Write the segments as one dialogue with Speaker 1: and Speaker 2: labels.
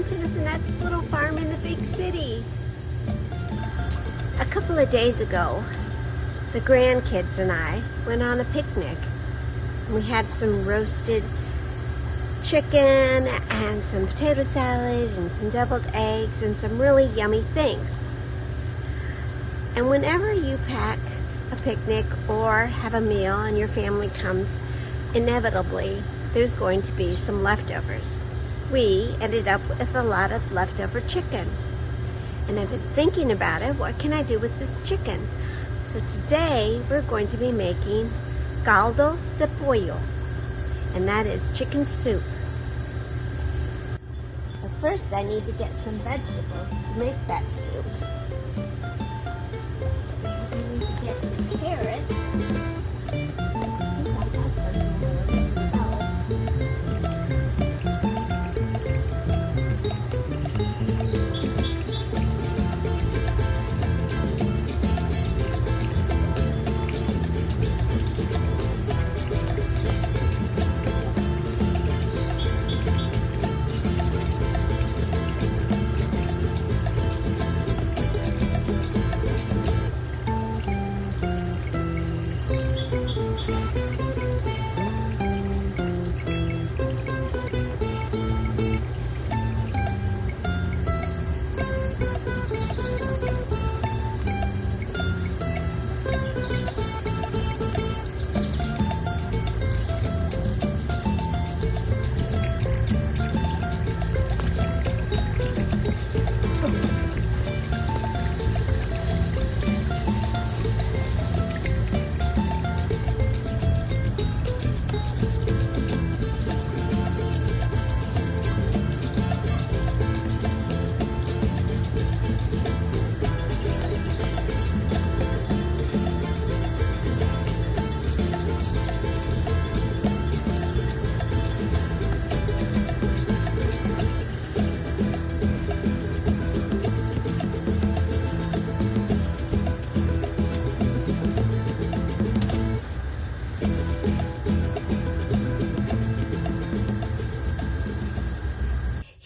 Speaker 1: to Annette's little farm in the big city. A couple of days ago, the grandkids and I went on a picnic. We had some roasted chicken and some potato salad and some deviled eggs and some really yummy things. And whenever you pack a picnic or have a meal and your family comes, inevitably there's going to be some leftovers. We ended up with a lot of leftover chicken. And I've been thinking about it, what can I do with this chicken? So today we're going to be making Caldo de Pollo, and that is chicken soup. But first I need to get some vegetables to make that soup. I need to get some carrots.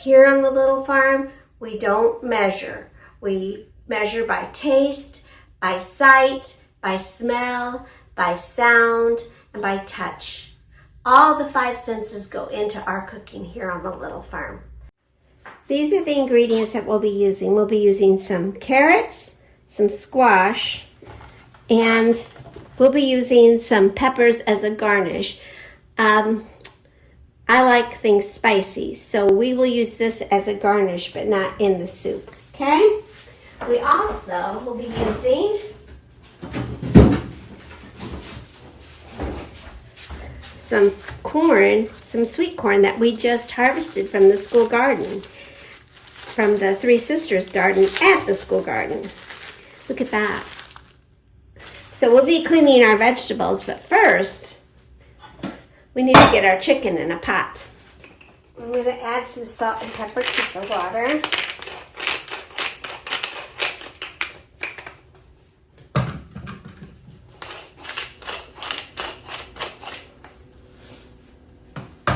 Speaker 1: Here on the little farm, we don't measure. We measure by taste, by sight, by smell, by sound, and by touch. All the five senses go into our cooking here on the little farm. These are the ingredients that we'll be using. We'll be using some carrots, some squash, and we'll be using some peppers as a garnish. I like things spicy, so we will use this as a garnish, but not in the soup, okay? We also will be using some corn, some sweet corn that we just harvested from the school garden, from the Three Sisters garden at the school garden. Look at that. So we'll be cleaning our vegetables, but first, we need to get our chicken in a pot. I'm going to add some salt and pepper to the water.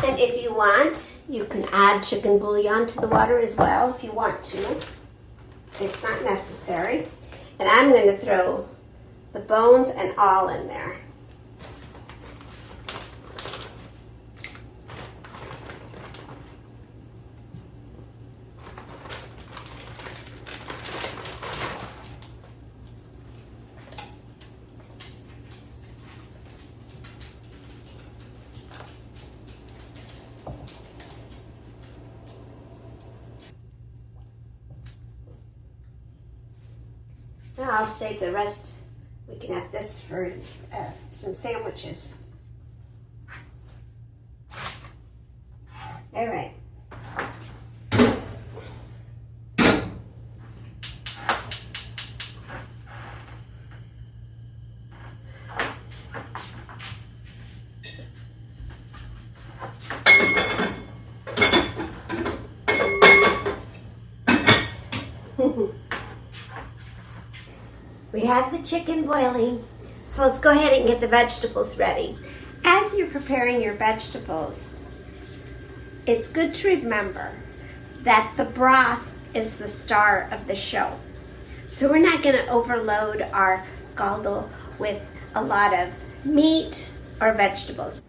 Speaker 1: And if you want, you can add chicken bouillon to the water as well if you want to. It's not necessary. And I'm going to throw the bones and all in there. Now I'll save the rest. We can have this for some sandwiches. All right. We have the chicken boiling, so let's go ahead and get the vegetables ready. As you're preparing your vegetables, it's good to remember that the broth is the star of the show. So we're not going to overload our caldo with a lot of meat or vegetables.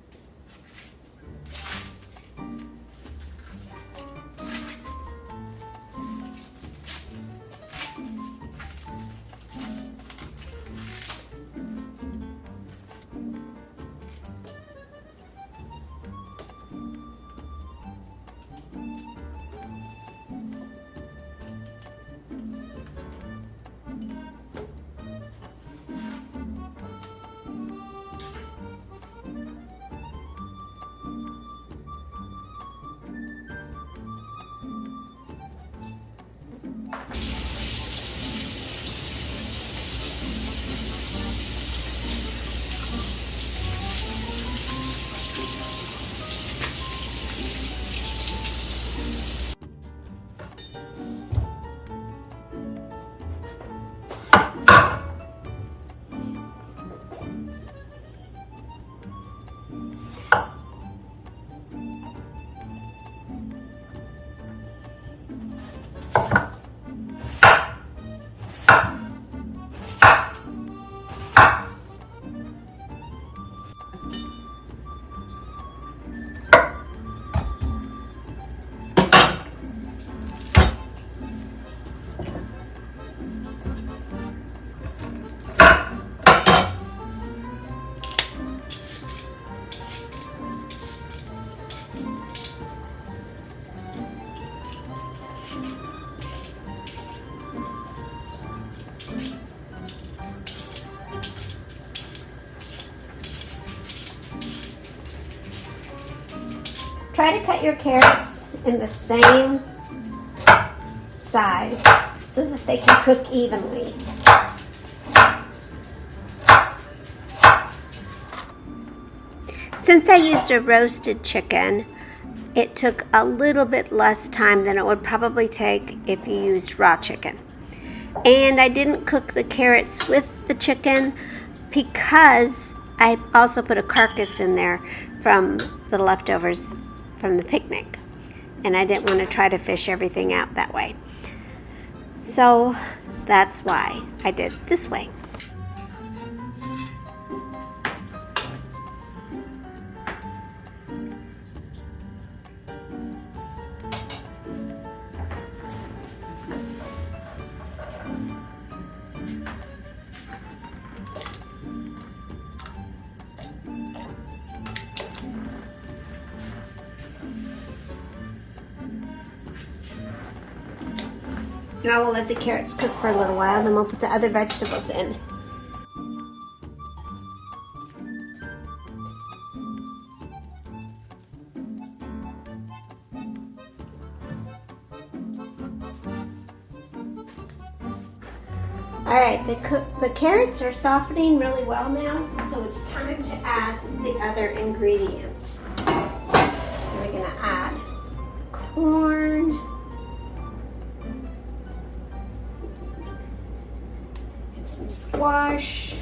Speaker 1: Try to cut your carrots in the same size so that they can cook evenly. Since I used a roasted chicken, it took a little bit less time than it would probably take if you used raw chicken. And I didn't cook the carrots with the chicken because I also put a carcass in there from the leftovers from the picnic, and I didn't want to try to fish everything out that way. So that's why I did it this way. Now we'll let the carrots cook for a little while, then we'll put the other vegetables in. Alright, the carrots are softening really well now, so it's time to add the other ingredients. So we're going to add corn, some squash,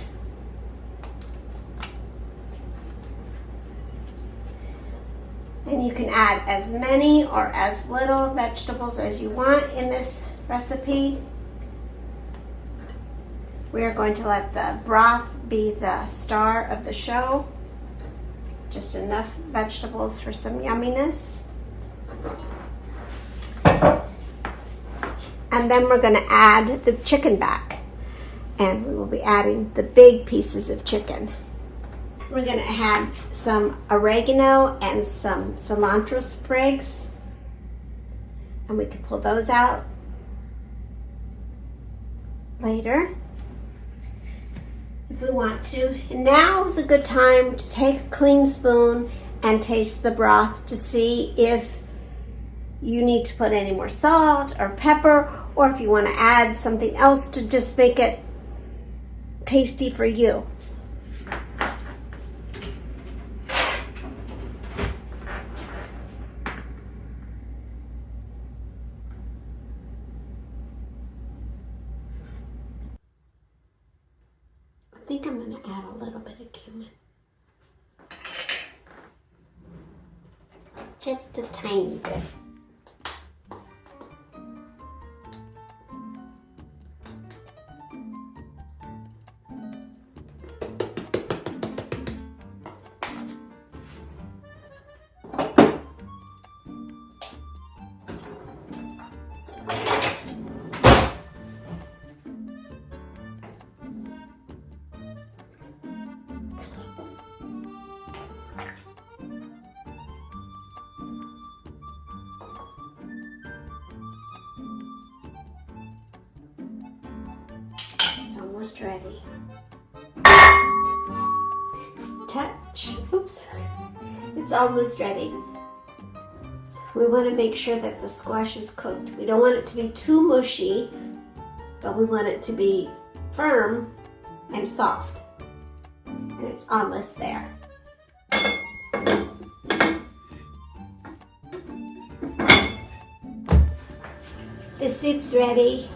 Speaker 1: and you can add as many or as little vegetables as you want in this recipe. We are going to let the broth be the star of the show. Just enough vegetables for some yumminess. And then we're going to add the chicken back. And we will be adding the big pieces of chicken. We're going to add some oregano and some cilantro sprigs. And we can pull those out later if we want to. And now is a good time to take a clean spoon and taste the broth to see if you need to put any more salt or pepper, or if you want to add something else to just make it tasty for you. I think I'm going to add a little bit of cumin. Just a tiny bit. almost ready. Touch. Oops. It's almost ready. So we want to make sure that the squash is cooked. We don't want it to be too mushy, but we want it to be firm and soft. And it's almost there. The soup's ready.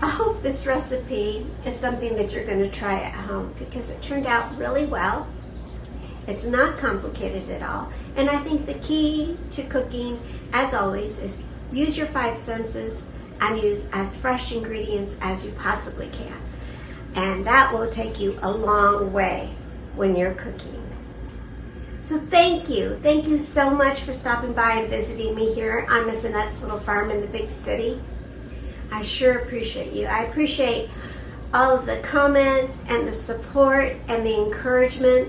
Speaker 1: I hope this recipe is something that you're going to try at home because it turned out really well. It's not complicated at all. And I think the key to cooking, as always, is use your 5 senses and use as fresh ingredients as you possibly can. And that will take you a long way when you're cooking. So thank you. Thank you so much for stopping by and visiting me here on Miss Annette's little farm in the big city. I sure appreciate you. I appreciate all of the comments and the support and the encouragement.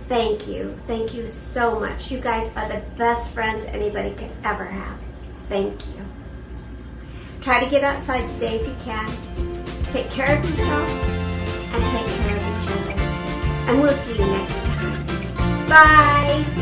Speaker 1: Thank you. Thank you so much. You guys are the best friends anybody could ever have. Thank you. Try to get outside today if you can. Take care of yourself and take care of each other. And we'll see you next time. Bye.